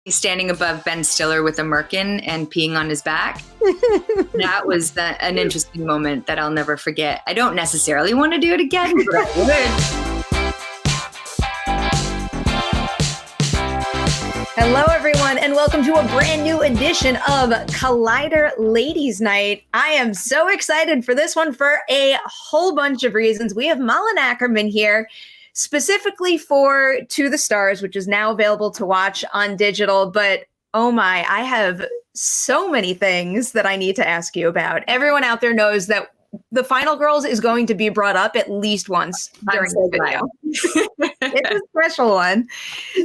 standing above Ben Stiller with a merkin and peeing on his back. That was an interesting moment that I'll never forget. I don't necessarily want to do it again, but I would. Hello, everyone, and welcome to a brand new edition of Collider Ladies Night. I am so excited for this one for a whole bunch of reasons. We have Malin Akerman here, specifically for To the Stars, which is now available to watch on digital. But oh my, I have so many things that I need to ask you about. Everyone out there knows that the Final Girls is going to be brought up at least once during the video. It's a special one.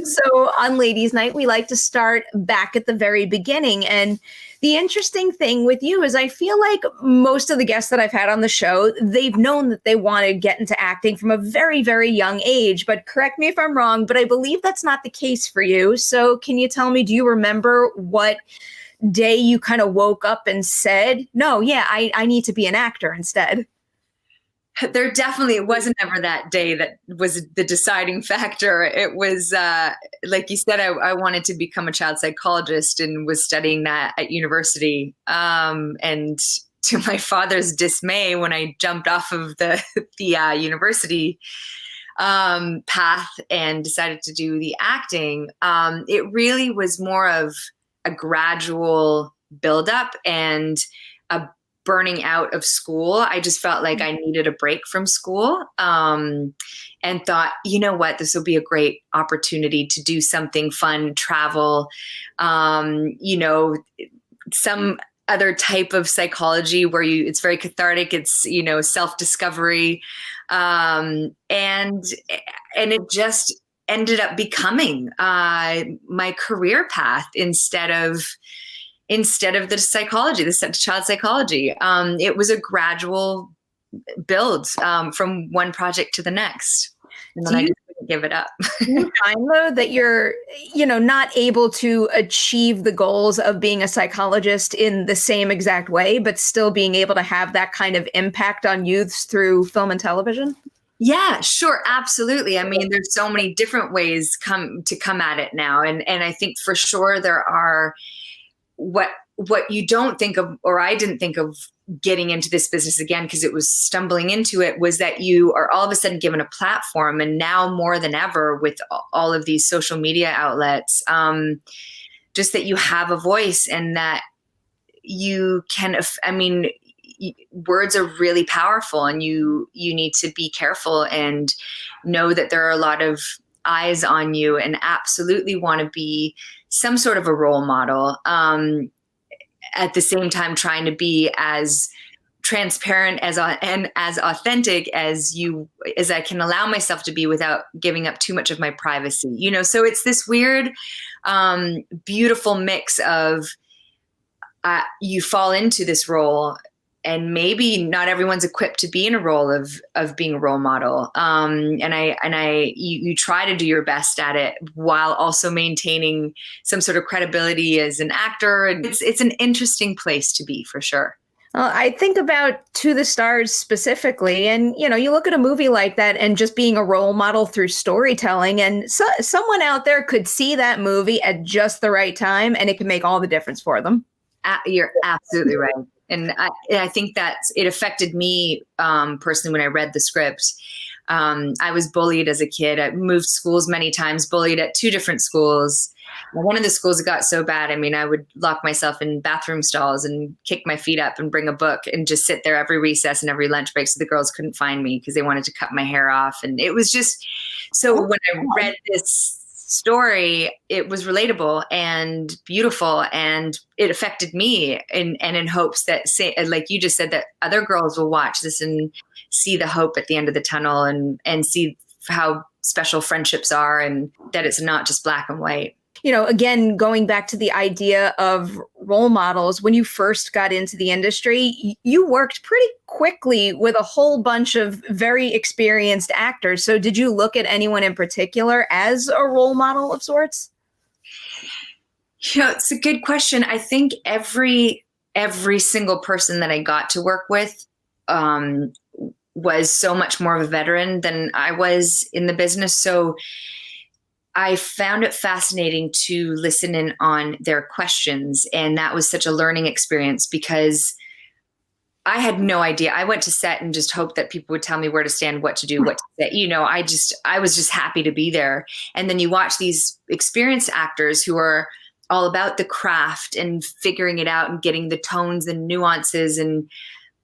So on Ladies Night, we like to start back at the very beginning. And the interesting thing with you is I feel like most of the guests that I've had on the show, they've known that they want to get into acting from a very, very young age. But correct me if I'm wrong, but I believe that's not the case for you. So can you tell me, do you remember what day you kind of woke up and said, no, yeah, I need to be an actor instead? There definitely wasn't ever that day that was the deciding factor. It was, like you said, I wanted to become a child psychologist and was studying that at university. And to my father's dismay, when I jumped off of the university path and decided to do the acting, it really was more of a gradual buildup and a burning out of school. I just felt like I needed a break from school, and thought, you know what, this will be a great opportunity to do something fun, travel, some other type of psychology where it's very cathartic. It's, self-discovery. And it just ended up becoming my career path instead of the psychology, the child psychology. It was a gradual build from one project to the next. And then I just couldn't give it up. Do you find, though, that you're, not able to achieve the goals of being a psychologist in the same exact way, but still being able to have that kind of impact on youths through film and television? Yeah, sure. Absolutely. I mean, there's so many different ways come at it now. And I think for sure there are what you don't think of, or I didn't think of getting into this business again, because it was stumbling into it, was that you are all of a sudden given a platform. And now more than ever with all of these social media outlets, just that you have a voice and that you can, words are really powerful, and you need to be careful and know that there are a lot of eyes on you, and absolutely want to be some sort of a role model. At the same time, trying to be as transparent and as authentic as I can allow myself to be without giving up too much of my privacy. So it's this weird, beautiful mix of you fall into this role, and maybe not everyone's equipped to be in a role of being a role model. You try to do your best at it while also maintaining some sort of credibility as an actor. And it's an interesting place to be, for sure. Well, I think about To the Stars specifically, and, you look at a movie like that and just being a role model through storytelling, and someone out there could see that movie at just the right time, and it can make all the difference for them. You're absolutely right. And I think that it affected me personally when I read the script. I was bullied as a kid. I moved schools many times, bullied at 2 different schools. One of the schools got so bad, I would lock myself in bathroom stalls and kick my feet up and bring a book and just sit there every recess and every lunch break so the girls couldn't find me because they wanted to cut my hair off. And it was just, so when I read this story, it was relatable and beautiful, and it affected me, and in hopes that, like you just said, that other girls will watch this and see the hope at the end of the tunnel, and see how special friendships are, and that it's not just black and white. Again, going back to the idea of role models, when you first got into the industry, you worked pretty quickly with a whole bunch of very experienced actors. So did you look at anyone in particular as a role model of sorts? It's a good question. I think every single person that I got to work with was so much more of a veteran than I was in the business. So I found it fascinating to listen in on their questions. And that was such a learning experience because I had no idea. I went to set and just hoped that people would tell me where to stand, what to do, what to say. I was just happy to be there. And then you watch these experienced actors who are all about the craft and figuring it out and getting the tones and nuances, and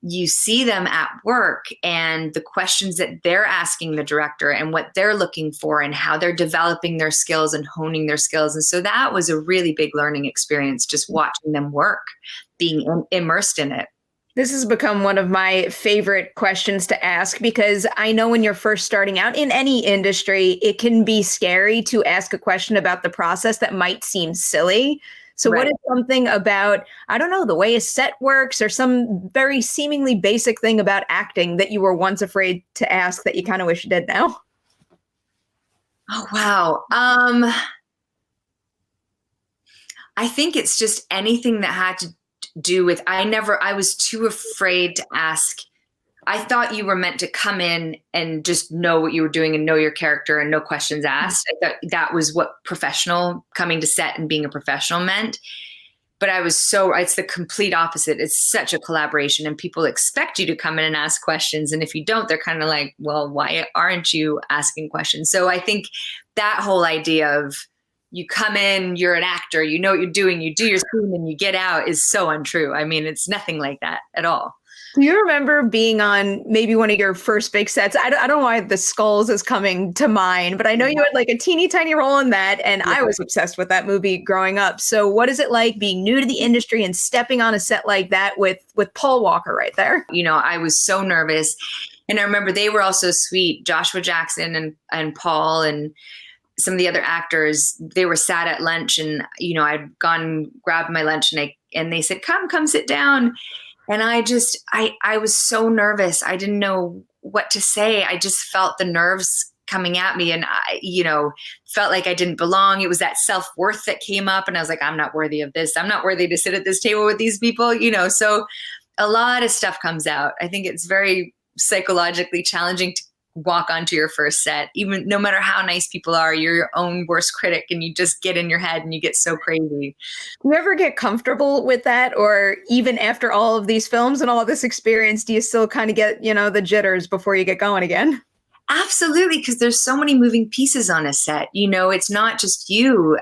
you see them at work and the questions that they're asking the director and what they're looking for and how they're developing their skills and honing their skills. And so that was a really big learning experience, just watching them work, being immersed in it. This has become one of my favorite questions to ask because I know when you're first starting out in any industry, it can be scary to ask a question about the process that might seem silly. So What is something about, I don't know, the way a set works or some very seemingly basic thing about acting that you were once afraid to ask that you kind of wish you did now? Oh, wow. I think it's just anything that had to do with, I was too afraid to ask. I thought you were meant to come in and just know what you were doing and know your character and no questions asked. I thought that was what professional, coming to set and being a professional meant. But it's the complete opposite. It's such a collaboration and people expect you to come in and ask questions. And if you don't, they're kind of like, well, why aren't you asking questions? So I think that whole idea of, you come in, you're an actor, you know what you're doing, you do your scene and you get out is so untrue. I mean, it's nothing like that at all. Do you remember being on maybe one of your first big sets? I don't know why the Skulls is coming to mind, but I know you had like a teeny tiny role in that. And I was obsessed with that movie growing up. So what is it like being new to the industry and stepping on a set like that with Paul Walker right there? I was so nervous. And I remember they were all so sweet. Joshua Jackson and Paul and some of the other actors, they were sat at lunch and, I'd gone, grabbed my lunch and they said, come sit down. And I was so nervous. I didn't know what to say. I just felt the nerves coming at me and I, felt like I didn't belong. It was that self-worth that came up and I was like, I'm not worthy of this. I'm not worthy to sit at this table with these people, so a lot of stuff comes out. I think it's very psychologically challenging to walk onto your first set. Even no matter how nice people are, you're your own worst critic and you just get in your head and you get so crazy. Do you ever get comfortable with that? Or even after all of these films and all of this experience, do you still kind of get, the jitters before you get going again? Absolutely. Because there's so many moving pieces on a set. It's not just you.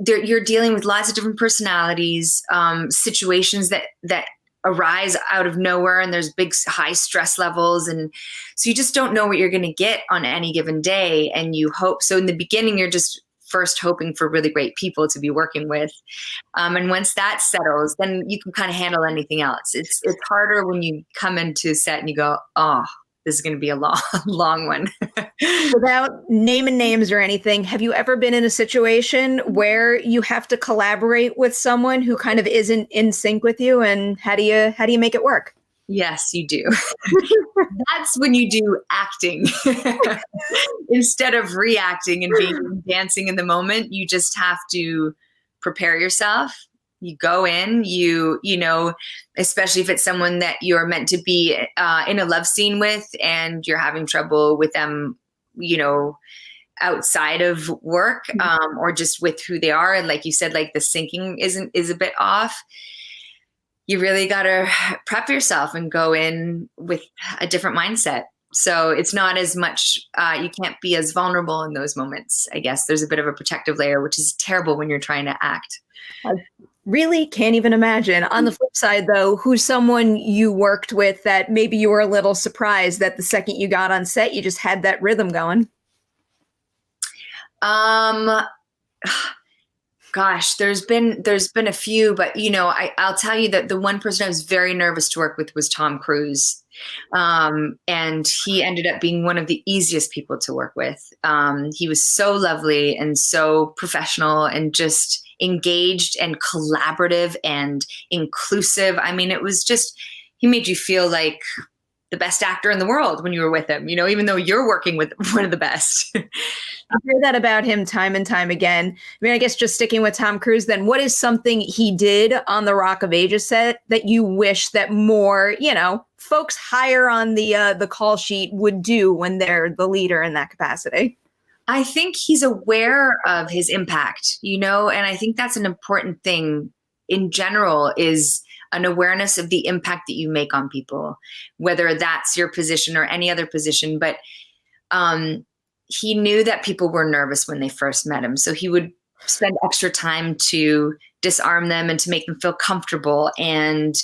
You're dealing with lots of different personalities, situations that arise out of nowhere, and there's big high stress levels, and so you just don't know what you're going to get on any given day, and you hope. So in the beginning you're just first hoping for really great people to be working with, and once that settles, then you can kind of handle anything else. It's harder when you come into set and you go, oh, this is going to be a long one. Without naming names or anything, have you ever been in a situation where you have to collaborate with someone who kind of isn't in sync with you, and how do you make it work? Yes, you do. That's when you do acting. Instead of reacting and dancing in the moment, you just have to prepare yourself. You go in, especially if it's someone that you're meant to be in a love scene with and you're having trouble with them, outside of work, or just with who they are. And like you said, like the syncing is a bit off. You really got to prep yourself and go in with a different mindset. So it's not as much, you can't be as vulnerable in those moments. I guess there's a bit of a protective layer, which is terrible when you're trying to act. Really can't even imagine. On the flip side, though, who's someone you worked with that maybe you were a little surprised that the second you got on set, you just had that rhythm going? Gosh, there's been a few, but I'll tell you that the one person I was very nervous to work with was Tom Cruise. And he ended up being one of the easiest people to work with. He was so lovely and so professional and just engaged and collaborative and inclusive. I mean, it was just, he made you feel like the best actor in the world when you were with him, even though you're working with one of the best. I hear that about him time and time again. I mean, I guess just sticking with Tom Cruise, then what is something he did on the Rock of Ages set that you wish that more, folks higher on the call sheet would do when they're the leader in that capacity? I think he's aware of his impact, and I think that's an important thing in general, is an awareness of the impact that you make on people, whether that's your position or any other position. But he knew that people were nervous when they first met him. So he would spend extra time to disarm them and to make them feel comfortable. And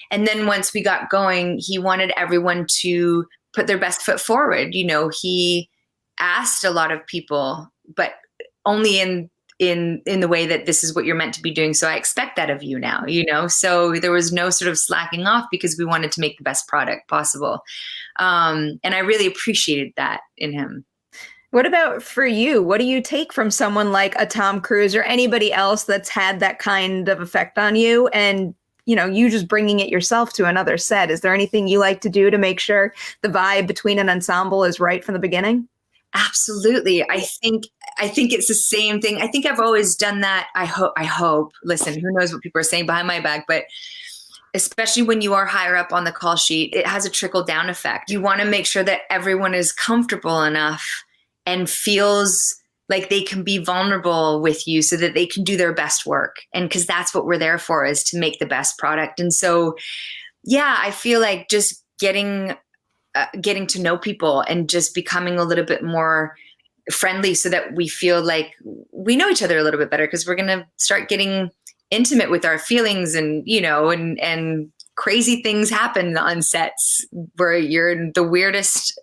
then once we got going, he wanted everyone to put their best foot forward. He asked a lot of people, but only in the way that this is what you're meant to be doing. So I expect that of you now, so there was no sort of slacking off because we wanted to make the best product possible. And I really appreciated that in him. What about for you? What do you take from someone like a Tom Cruise or anybody else that's had that kind of effect on you? And, you just bringing it yourself to another set. Is there anything you like to do to make sure the vibe between an ensemble is right from the beginning? Absolutely. I think it's the same thing. I think I've always done that. I hope, listen, who knows what people are saying behind my back, but especially when you are higher up on the call sheet, it has a trickle down effect. You want to make sure that everyone is comfortable enough and feels like they can be vulnerable with you so that they can do their best work. And because that's what we're there for, is to make the best product. And so, yeah, I feel like just getting to know people and just becoming a little bit more friendly so that we feel like we know each other a little bit better, because we're going to start getting intimate with our feelings, and, and crazy things happen on sets where you're in the weirdest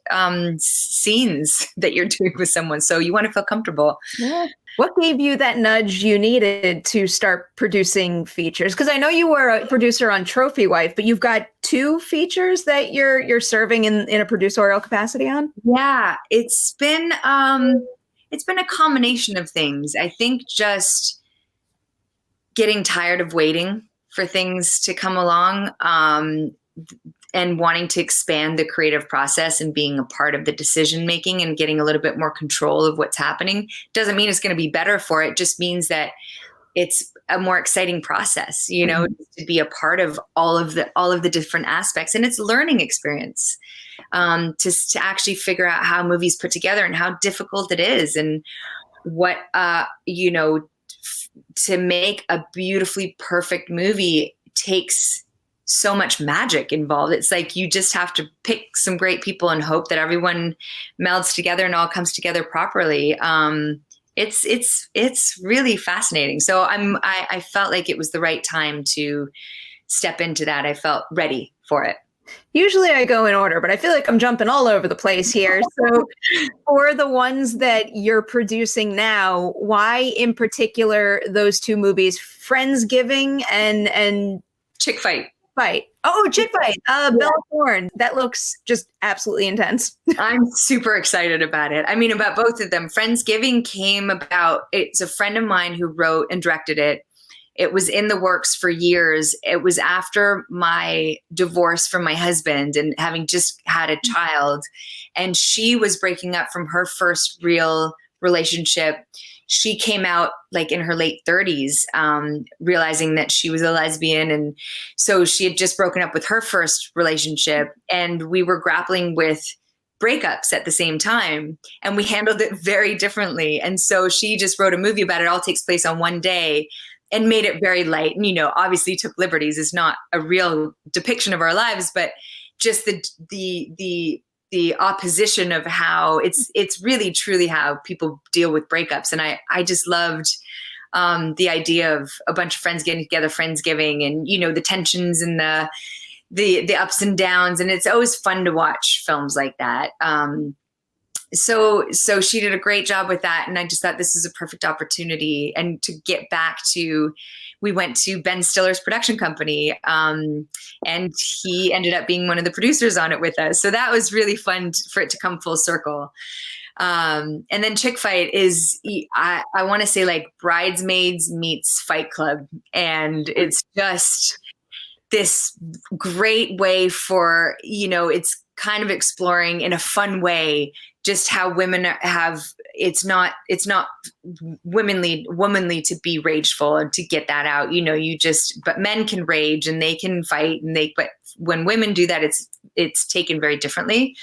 scenes that you're doing with someone. So you want to feel comfortable. Yeah. What gave you that nudge you needed to start producing features? Because I know you were a producer on Trophy Wife, but you've got 2 features that you're serving in a producerial capacity on. Yeah, it's been a combination of things. I think just getting tired of waiting for things to come along, and wanting to expand the creative process and being a part of the decision making and getting a little bit more control of what's happening. Doesn't mean it's going to be better for it. Just means that it's a more exciting process, to be a part of all of the different aspects. And it's a learning experience, to actually figure out how movies put together and how difficult it is, and what, to make a beautifully perfect movie takes so much magic involved. It's like you just have to pick some great people and hope that everyone melds together and all comes together properly. It's really fascinating. So I felt like it was the right time to step into that. I felt ready for it. Usually I go in order, but I feel like I'm jumping all over the place here. So for the ones that you're producing now, why in particular those 2 movies, Friendsgiving and Chick Fight? Oh, Chick Fight. Bella Thorne. That looks just absolutely intense. I'm super excited about it. I mean, about both of them. Friendsgiving came about, it's a friend of mine who wrote and directed it. It was in the works for years. It was after my divorce from my husband and having just had a child. And she was breaking up from her first real relationship. She came out like in her late 30s, realizing that she was a lesbian. And so she had just broken up with her first relationship. And we were grappling with breakups at the same time. And we handled it very differently. And so she just wrote a movie about it. It all takes place on one day, and made it very light. And, obviously took liberties. It's not a real depiction of our lives, but just the opposition of how it's really truly how people deal with breakups. And I just loved the idea of a bunch of friends getting together, Friendsgiving, and, the tensions and the ups and downs. And it's always fun to watch films like that. So she did a great job with that. And I just thought this is a perfect opportunity. And to get back to, we went to Ben Stiller's production company, and he ended up being one of the producers on it with us. So that was really fun for it to come full circle. And then Chick Fight is, I want to say like Bridesmaids meets Fight Club. And it's just this great way for, it's kind of exploring in a fun way just how women have, it's not womanly to be rageful and to get that out, but men can rage and they can fight, but when women do that, it's taken very differently.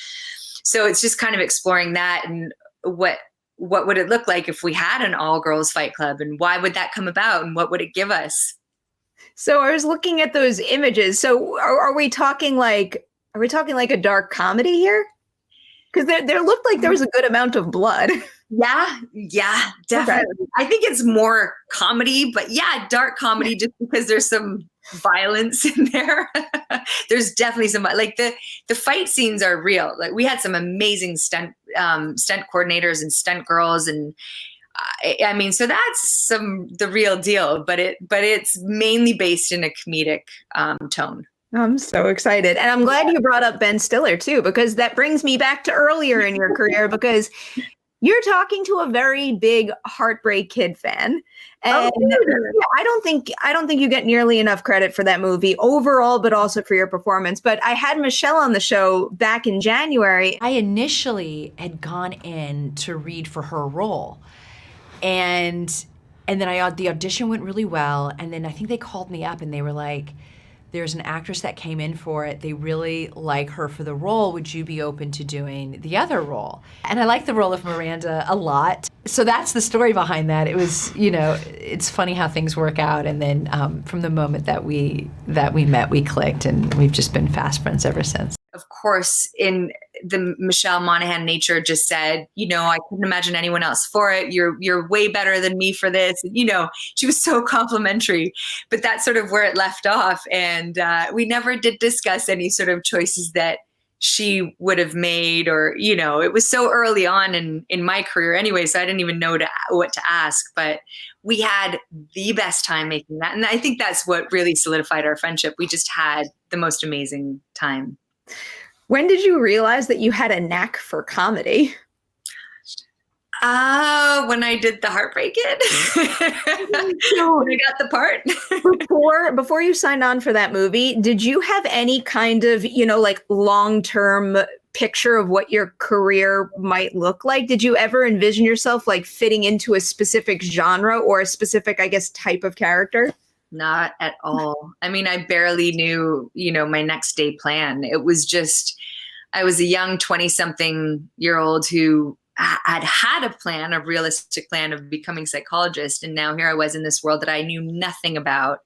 So it's just kind of exploring that and what what would it look like if we had an all girls fight club, and why would that come about, and what would it give us? So I was looking at those images. So are we talking like a dark comedy here? Because there looked like there was a good amount of blood. Yeah, definitely. Okay. I think it's more comedy, but dark comedy, just because there's some violence in there. There's definitely some, like the fight scenes are real. Like, we had some amazing stunt coordinators and stunt girls, and I mean, so that's the real deal. But it's mainly based in a comedic tone. I'm so excited. And I'm glad you brought up Ben Stiller too, because that brings me back to earlier in your career, because you're talking to a very big Heartbreak Kid fan. And I don't think you get nearly enough credit for that movie overall, but also for your performance. But I had Michelle on the show back in January. I initially had gone in to read for her role. And then the audition went really well. And then I think they called me up and they were like, there's an actress that came in for it. They really like her for the role. Would you be open to doing the other role? And I like the role of Miranda a lot. So that's the story behind that. It was, it's funny how things work out. And then from the moment that we met, we clicked, and we've just been fast friends ever since. Of course, in the Michelle Monaghan nature, just said, I couldn't imagine anyone else for it. You're way better than me for this. She was so complimentary, but that's sort of where it left off. And we never did discuss any sort of choices that she would have made, or, it was so early on in my career anyway, so I didn't even know what to ask. But we had the best time making that. And I think that's what really solidified our friendship. We just had the most amazing time. When did you realize that you had a knack for comedy? When I did the Heartbreak Kid. When I got the part. Before you signed on for that movie, did you have any kind of, like long-term picture of what your career might look like? Did you ever envision yourself like fitting into a specific genre or a specific, I guess, type of character? Not at all. I mean, I barely knew, my next day plan. It was just, I was a young 20-something-year-old who had a plan, a realistic plan of becoming a psychologist. And now here I was in this world that I knew nothing about.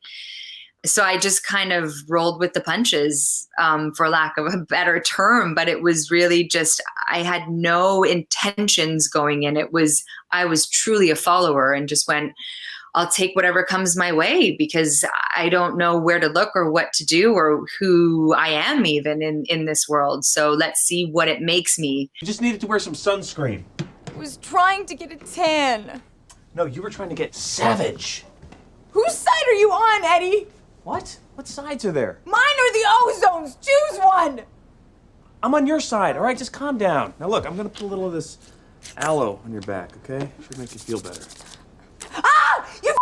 So I just kind of rolled with the punches, for lack of a better term. But it was really just, I had no intentions going in. I was truly a follower and just went, I'll take whatever comes my way, because I don't know where to look or what to do or who I am even in this world. So let's see what it makes me. You just needed to wear some sunscreen. I was trying to get a tan. No, you were trying to get savage. Whose side are you on, Eddie? What? What sides are there? Mine or the ozones. Choose one. I'm on your side, all right? Just calm down. Now look, I'm gonna put a little of this aloe on your back, okay? Should make you feel better. Ah! You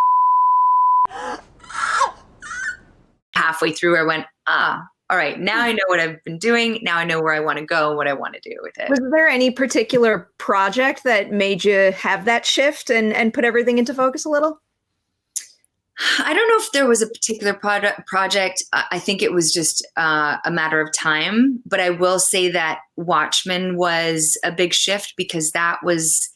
Halfway through, I went, all right, now I know what I've been doing. Now I know where I want to go and what I want to do with it. Was there any particular project that made you have that shift and put everything into focus a little? I don't know if there was a particular project. I think it was just a matter of time. But I will say that Watchmen was a big shift, because that was,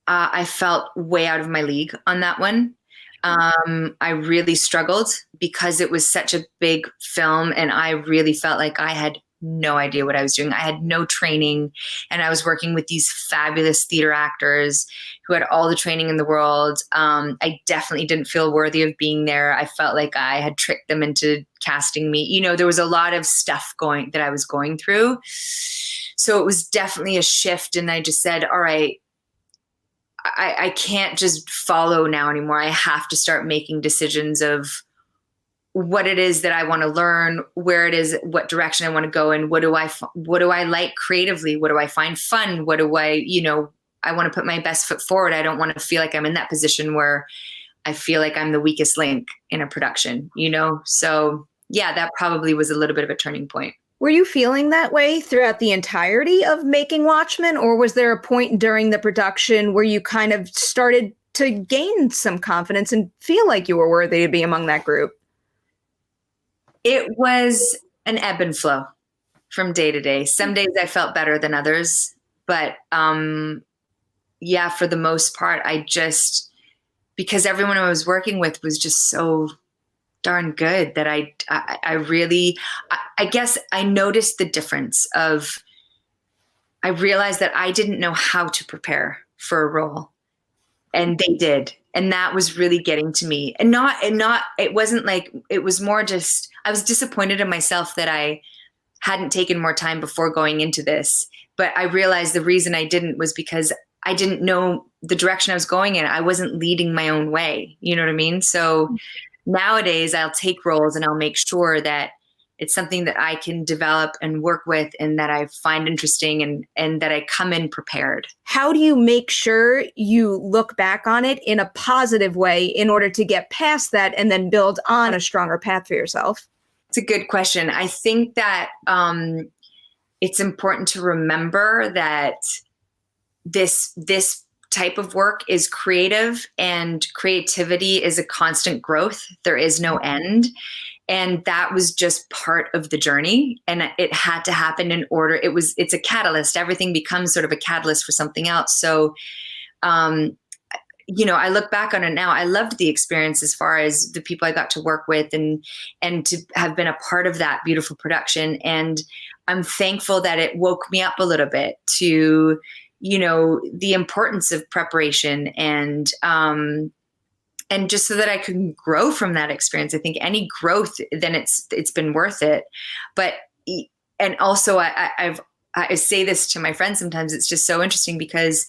I felt way out of my league on that one. I really struggled because it was such a big film, and I really felt like I had no idea what I was doing. I had no training, and I was working with these fabulous theater actors who had all the training in the world. I definitely didn't feel worthy of being there. I felt like I had tricked them into casting me. There was a lot of stuff that I was going through. So it was definitely a shift. And I just said, all right, I can't just follow now anymore. I have to start making decisions of what it is that I want to learn, where it is, what direction I want to go in. What do I like creatively? What do I find fun? What do I want to put my best foot forward. I don't want to feel like I'm in that position where I feel like I'm the weakest link in a production, So yeah, that probably was a little bit of a turning point. Were you feeling that way throughout the entirety of making Watchmen, or was there a point during the production where you kind of started to gain some confidence and feel like you were worthy to be among that group? It was an ebb and flow from day to day. Some days I felt better than others, but yeah, for the most part, because everyone I was working with was just so darn good that I really, I guess I noticed the difference I realized that I didn't know how to prepare for a role, and they did. And that was really getting to me. And it wasn't like, it was more just, I was disappointed in myself that I hadn't taken more time before going into this. But I realized the reason I didn't was because I didn't know the direction I was going in. I wasn't leading my own way. You know what I mean? So nowadays I'll take roles and I'll make sure that it's something that I can develop and work with and that I find interesting and that I come in prepared. How do you make sure you look back on it in a positive way in order to get past that and then build on a stronger path for yourself? It's a good question. I think that it's important to remember that this type of work is creative, and creativity is a constant growth. There is no end. And that was just part of the journey, and it had to happen in order. It's a catalyst. Everything becomes sort of a catalyst for something else. So, I look back on it now. I loved the experience as far as the people I got to work with and to have been a part of that beautiful production. And I'm thankful that it woke me up a little bit to, the importance of preparation and just so that I could grow from that experience. I think any growth, then it's been worth it. But, and also I say this to my friends sometimes, it's just so interesting because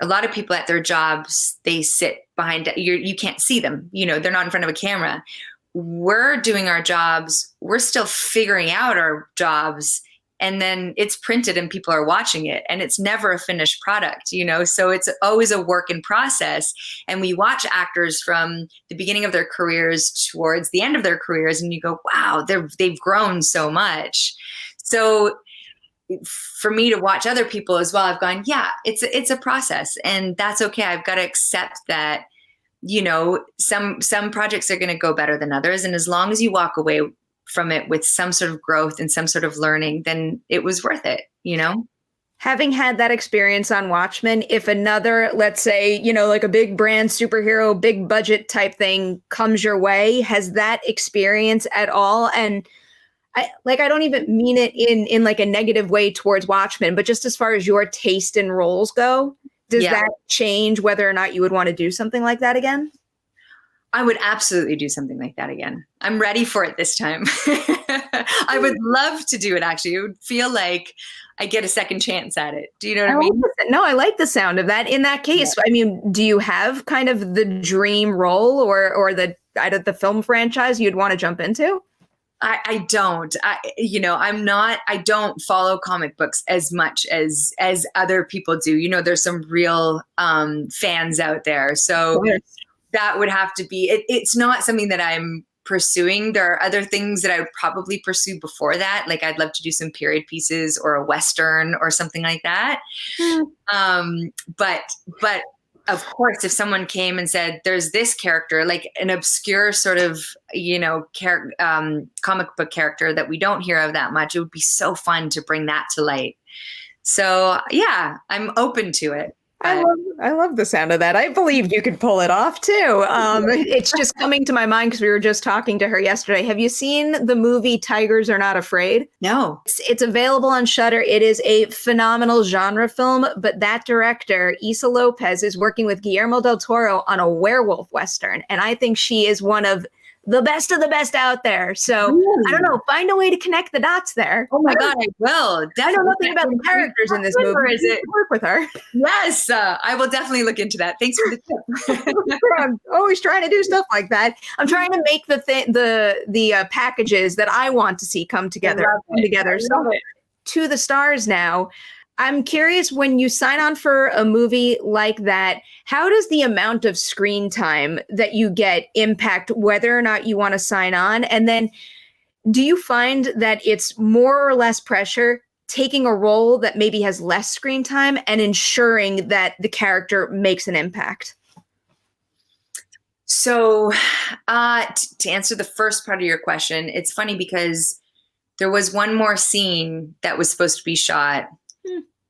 a lot of people at their jobs, they sit behind, you can't see them, they're not in front of a camera. We're doing our jobs. We're still figuring out our jobs. And then it's printed and people are watching it, and it's never a finished product, so it's always a work in process. And we watch actors from the beginning of their careers towards the end of their careers, and you go, wow, they've grown so much. So for me to watch other people as well, I've gone, yeah, it's a process, and that's okay. I've got to accept that, some projects are going to go better than others. And as long as you walk away from it with some sort of growth and some sort of learning, then it was worth it, Having had that experience on Watchmen, if another, let's say, like a big brand superhero, big budget type thing comes your way, has that experience at all? And I don't even mean it in like a negative way towards Watchmen, but just as far as your taste in roles go, does that change whether or not you would want to do something like that again? I would absolutely do something like that again. I'm ready for it this time. I would love to do it, actually. It would feel like I get a second chance at it. Do you know what I mean? No, I like the sound of that. In that case, I mean, do you have kind of the dream role or the film franchise you'd want to jump into? I don't. I don't follow comic books as much as other people do. There's some real fans out there. So that would have to be, it's not something that I'm pursuing. There are other things that I would probably pursue before that. Like I'd love to do some period pieces or a Western or something like that. But of course, if someone came and said, there's this character, like an obscure sort of, comic book character that we don't hear of that much, it would be so fun to bring that to light. So yeah, I'm open to it. I love the sound of that. I believe you could pull it off too. It's just coming to my mind because we were just talking to her yesterday. Have you seen the movie Tigers Are Not Afraid? No. It's available on Shudder. It is a phenomenal genre film, but that director, Issa Lopez, is working with Guillermo del Toro on a werewolf Western. And I think she is one of the best out there. So I don't know, find a way to connect the dots there. Oh my God, I will. I know nothing about the characters in this movie. Is it work with her? Yes, I will definitely look into that. Thanks for the tip. I'm always trying to do stuff like that. I'm trying to make the packages that I want to see come together. So to the stars now. I'm curious, when you sign on for a movie like that, how does the amount of screen time that you get impact whether or not you want to sign on? And then do you find that it's more or less pressure taking a role that maybe has less screen time and ensuring that the character makes an impact? So to answer the first part of your question, it's funny because there was one more scene that was supposed to be shot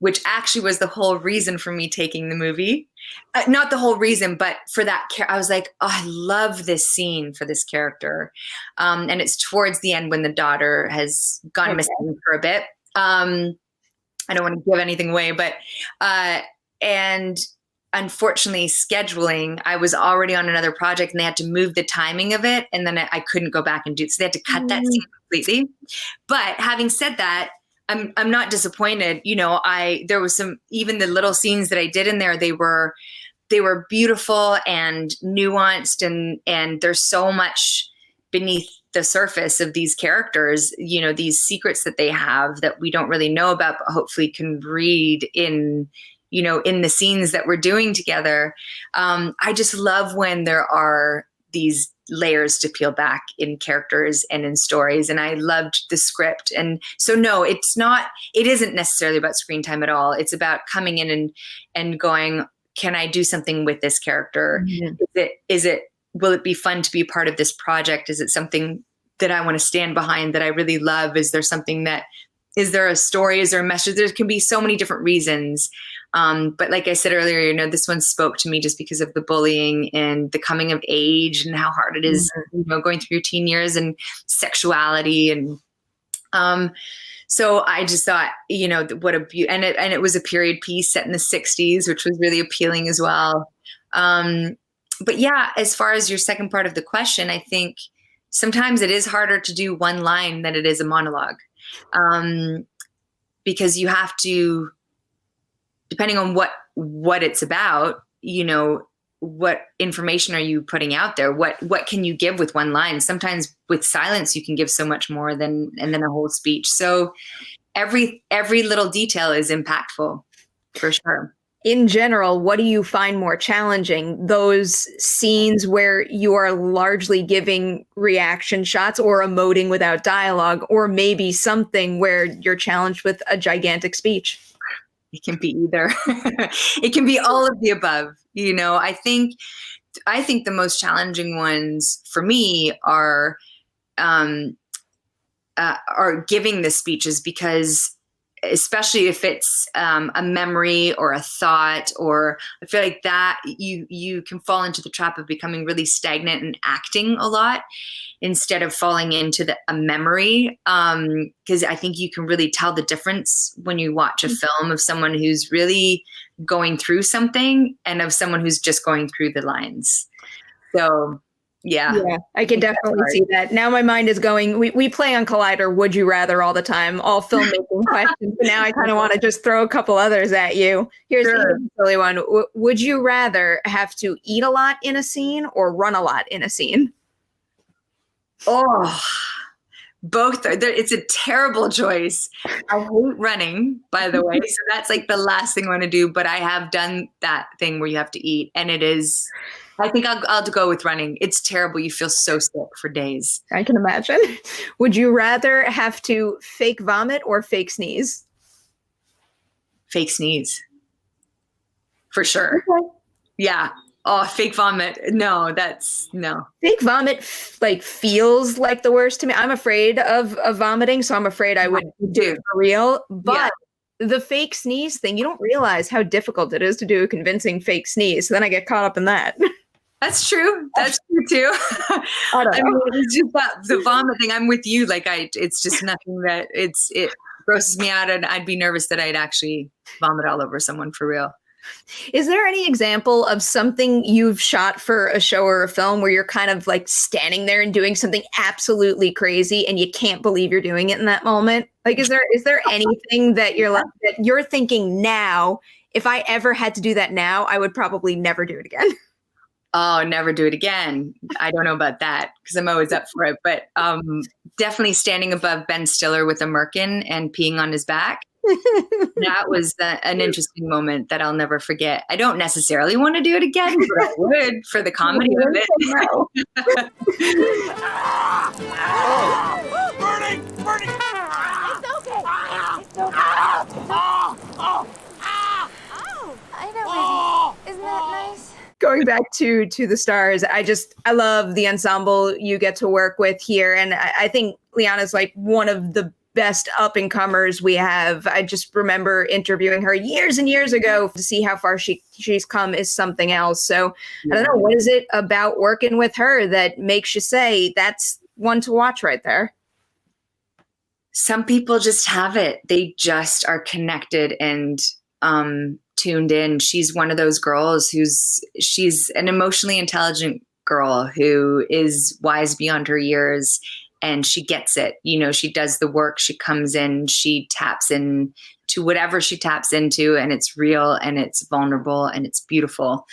which actually was the whole reason for me taking the movie. Not the whole reason, but for that, I was like, oh, I love this scene for this character. And it's towards the end when the daughter has gone missing for a bit. I don't want to give anything away, but, and unfortunately scheduling, I was already on another project and they had to move the timing of it. And then I couldn't go back and do it. So they had to cut that scene completely. But having said that, I'm not disappointed. You know, there was some, even the little scenes that I did in there, they were beautiful and nuanced, and there's so much beneath the surface of these characters, you know, these secrets that they have that we don't really know about, but hopefully can read in, you know, in the scenes that we're doing together. I just love when there are these layers to peel back in characters and in stories. And I loved the script. And so, no, it isn't necessarily about screen time at all. It's about coming in and going, can I do something with this character? Mm-hmm. Will it be fun to be part of this project? Is it something that I want to stand behind, that I really love? Is there a story? Is there a message? There can be so many different reasons. But like I said earlier, you know, this one spoke to me just because of the bullying and the coming of age and how hard it is, you know, going through your teen years and sexuality. And so I just thought, you know, what a beauty. And it was a period piece set in the 60s, which was really appealing as well. But yeah, as far as your second part of the question, I think sometimes it is harder to do one line than it is a monologue. Because you have to, depending on what it's about, you know, what information are you putting out there? What can you give with one line? Sometimes with silence, you can give so much more than a whole speech. So every little detail is impactful, for sure. In general, what do you find more challenging? Those scenes where you are largely giving reaction shots or emoting without dialogue, or maybe something where you're challenged with a gigantic speech? It can be either. It can be all of the above. You know, I think the most challenging ones for me are giving the speeches, because especially if it's a memory or a thought, or I feel like that you can fall into the trap of becoming really stagnant and acting a lot instead of falling into a memory. Because I think you can really tell the difference when you watch a film of someone who's really going through something and of someone who's just going through the lines. So yeah, I can definitely see that. Now my mind is going, we play on Collider Would You Rather all the time, all filmmaking questions. But now I kind of want to just throw a couple others at you. Here's a silly one. Would you rather have to eat a lot in a scene or run a lot in a scene? Oh, both are there. It's a terrible choice. I hate running, by the way. So that's like the last thing I want to do. But I have done that thing where you have to eat, and it is, I think I'll go with running. It's terrible. You feel so sick for days. I can imagine. Would you rather have to fake vomit or fake sneeze? Fake sneeze. For sure. Okay. Yeah. Oh, fake vomit. No, no. Fake vomit feels like the worst to me. I'm afraid of vomiting, so I'm afraid I would do it for real. But the fake sneeze thing, you don't realize how difficult it is to do a convincing fake sneeze. So then I get caught up in that. That's true. That's true too. I mean, it's just the vomit thing. I'm with you. Like it's just nothing that it grosses me out, and I'd be nervous that I'd actually vomit all over someone for real. Is there any example of something you've shot for a show or a film where you're kind of like standing there and doing something absolutely crazy and you can't believe you're doing it in that moment? Like, is there anything that you're thinking now, if I ever had to do that now, I would probably never do it again? Oh, never do it again. I don't know about that because I'm always up for it. But definitely standing above Ben Stiller with a merkin and peeing on his back. That was an interesting moment that I'll never forget. I don't necessarily want to do it again, but I would for the comedy of it. Burning! It's okay. It's okay. I know, baby. Isn't that nice? Going back to the stars, I love the ensemble you get to work with here. And I think Liana's like one of the best up and comers we have. I just remember interviewing her years and years ago to see how far she's come is something else. So I don't know, what is it about working with her that makes you say that's one to watch right there? Some people just have it. They just are connected and tuned in. She's one of those girls she's an emotionally intelligent girl who is wise beyond her years, and she gets it. You know, she does the work, she comes in, she taps in to whatever she taps into, and it's real and it's vulnerable and it's beautiful.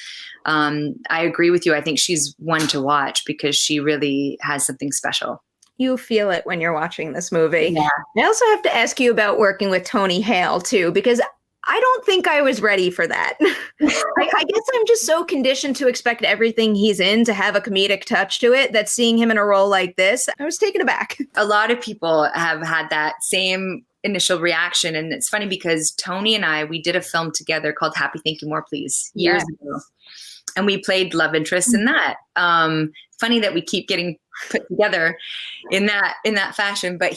I agree with you. I think she's one to watch because she really has something special. You feel it when you're watching this movie. Yeah. I also have to ask you about working with Tony Hale too, because I don't think I was ready for that. I guess I'm just so conditioned to expect everything he's in to have a comedic touch to it that seeing him in a role like this, I was taken aback. A lot of people have had that same initial reaction. And it's funny because Tony and we did a film together called Happy Thank You More Please years ago. And we played love interest in that. Funny that we keep getting put together in that fashion. But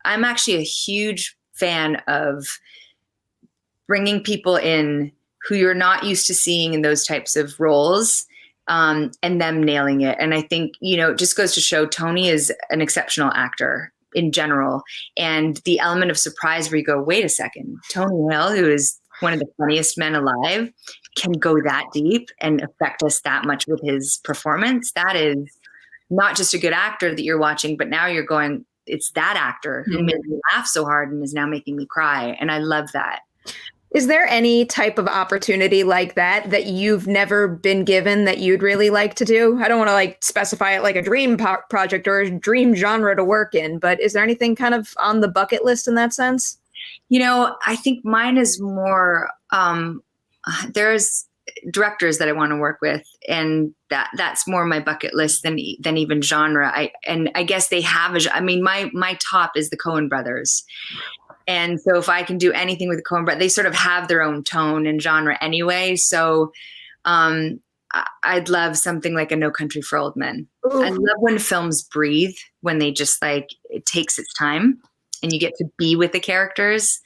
I'm actually a huge fan of bringing people in who you're not used to seeing in those types of roles, and them nailing it. And I think, it just goes to show Tony is an exceptional actor in general. And the element of surprise where you go, wait a second, Tony Hale, who is one of the funniest men alive, can go that deep and affect us that much with his performance. That is not just a good actor that you're watching, but now you're going, it's that actor who made me laugh so hard and is now making me cry. And I love that. Is there any type of opportunity like that you've never been given that you'd really like to do? I don't want to specify it like a dream project or a dream genre to work in, but is there anything kind of on the bucket list in that sense? I think mine is more, there's directors that I want to work with, and that's more my bucket list than even genre. I guess they have my top is the Coen brothers. And so if I can do anything with the Coen brothers, they sort of have their own tone and genre anyway. So I'd love something like a No Country for Old Men. Ooh. I love when films breathe, when they just it takes its time and you get to be with the characters.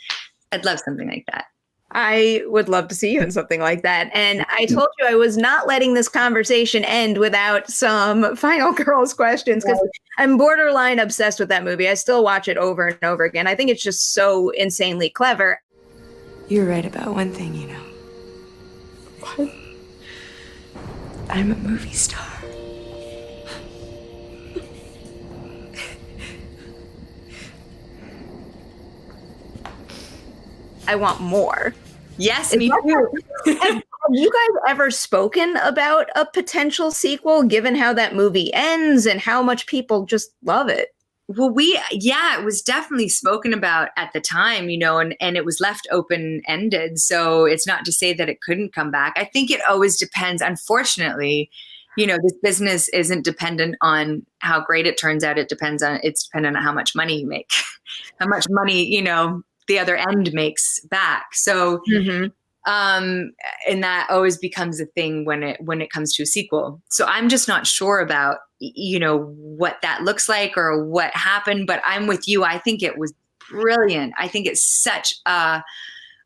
I'd love something like that. I would love to see you in something like that. And I told you I was not letting this conversation end without some final girls questions, because I'm borderline obsessed with that movie. I still watch it over and over again. I think it's just so insanely clever. You're right about one thing, What? I'm a movie star. I want more. Yes, me too. Have you guys ever spoken about a potential sequel, given how that movie ends and how much people just love it? Well, it was definitely spoken about at the time, and it was left open-ended. So it's not to say that it couldn't come back. I think it always depends. Unfortunately, this business isn't dependent on how great it turns out. It's dependent on how much money you make, how much money, the other end makes back. So, and that always becomes a thing when it comes to a sequel. So I'm just not sure about, what that looks like or what happened, but I'm with you. I think it was brilliant. I think it's such a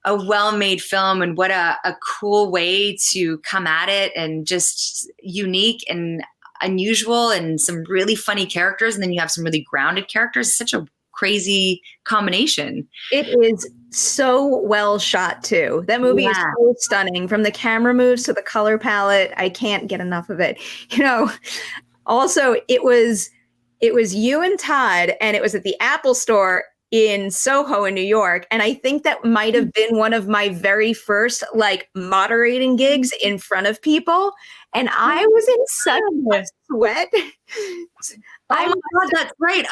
well-made film, and what a cool way to come at it, and just unique and unusual, and some really funny characters. And then you have some really grounded characters. It's such a crazy combination. It is so well shot too. That movie is so stunning, from the camera moves to the color palette. I can't get enough of it. Also it was you and Todd, and it was at the Apple Store in Soho in New York. And I think that might have been one of my very first moderating gigs in front of people. And I was in such a sweat. Oh my God, that's right.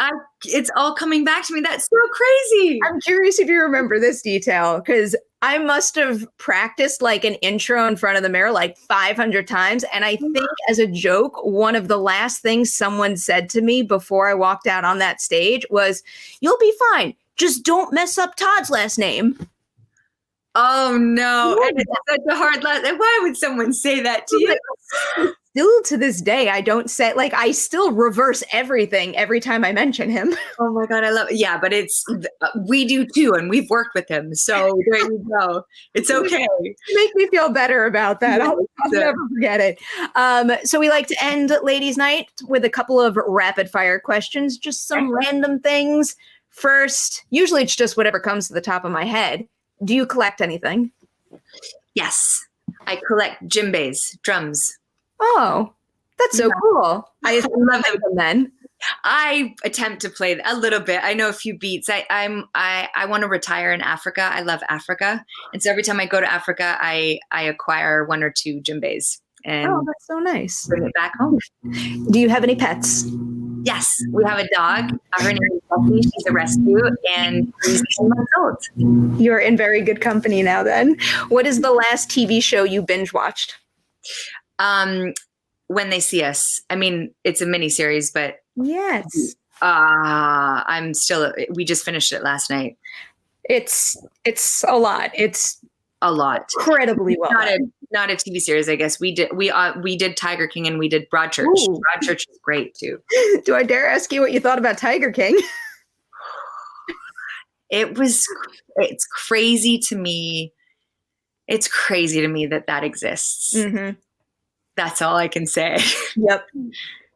It's all coming back to me. That's so crazy. I'm curious if you remember this detail, because I must have practiced an intro in front of the mirror 500 times. And I think as a joke, one of the last things someone said to me before I walked out on that stage was, "You'll be fine. Just don't mess up Todd's last name." Oh no. And it's such a hard lesson. Why would someone say that to you? still to this day, I don't say, like, I still reverse everything every time I mention him. Oh my God, I love it. Yeah, but we do too, and we've worked with him. So there you go. It's okay. Make me feel better about that. I'll never forget it. So we like to end Ladies' Night with a couple of rapid fire questions, just some random things. First, usually it's just whatever comes to the top of my head. Do you collect anything? Yes. I collect djembes, drums. Oh, that's so cool. I love them then. I attempt to play a little bit. I know a few beats. I want to retire in Africa. I love Africa. And so every time I go to Africa, I acquire 1 or 2 djembes and that's so nice. Bring it back home. Do you have any pets? Yes, we have a dog. Her name is Buffy. She's a rescue, and she's 10 months old. You're in very good company now then. What is the last TV show you binge watched? When They See Us. I mean, it's a miniseries, but yes. We just finished it last night. It's a lot. It's a lot. Incredibly well. Not a TV series, I guess. We did Tiger King and we did Broadchurch. Ooh. Broadchurch is great too. Do I dare ask you what you thought about Tiger King? It's crazy to me. It's crazy to me that exists. Mm-hmm. That's all I can say. Yep.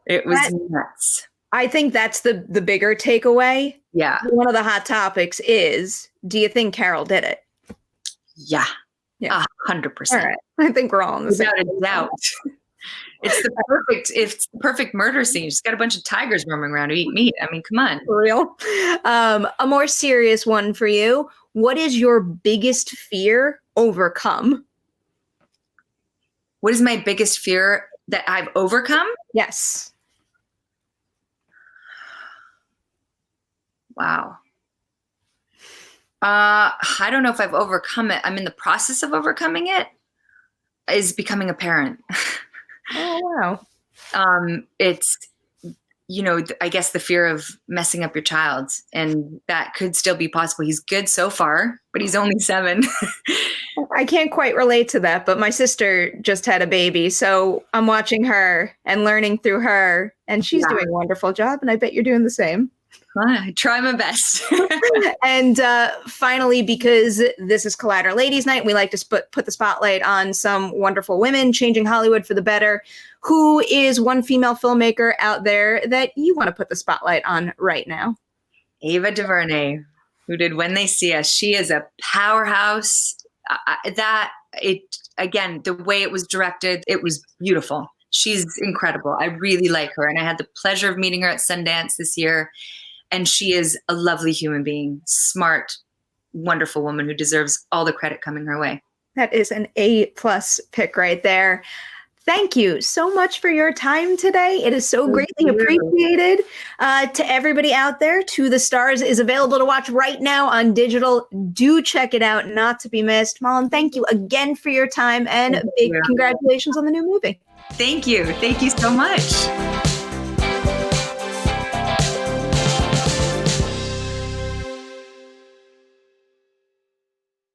It was nuts. I think that's the bigger takeaway. Yeah. One of the hot topics is, do you think Carol did it? Yeah. 100%. All right. I think we're all on the same. Without a doubt. It's the perfect murder scene. She's got a bunch of tigers roaming around to eat meat. I mean, come on. For real. A more serious one for you. What is your biggest fear overcome? What is my biggest fear that I've overcome? Yes. Wow. I don't know if I've overcome it. I'm in the process of overcoming it. Is becoming a parent. Oh, wow. It's, I guess the fear of messing up your child, and that could still be possible. He's good so far, but he's only 7. I can't quite relate to that, but my sister just had a baby, so I'm watching her and learning through her, and she's doing a wonderful job, and I bet you're doing the same. I try my best. And finally, because this is Collider Ladies Night, we like to put the spotlight on some wonderful women changing Hollywood for the better. Who is one female filmmaker out there that you want to put the spotlight on right now? Ava DuVernay, who did When They See Us. She is a powerhouse. Again, the way it was directed, it was beautiful. She's incredible. I really like her. And I had the pleasure of meeting her at Sundance this year. And she is a lovely human being, smart, wonderful woman who deserves all the credit coming her way. That is an A+ pick right there. Thank you so much for your time today. It is so greatly appreciated. To everybody out there, To the Stars is available to watch right now on digital. Do check it out, not to be missed. Malin, thank you again for your time, and big congratulations on the new movie. Thank you. Thank you so much.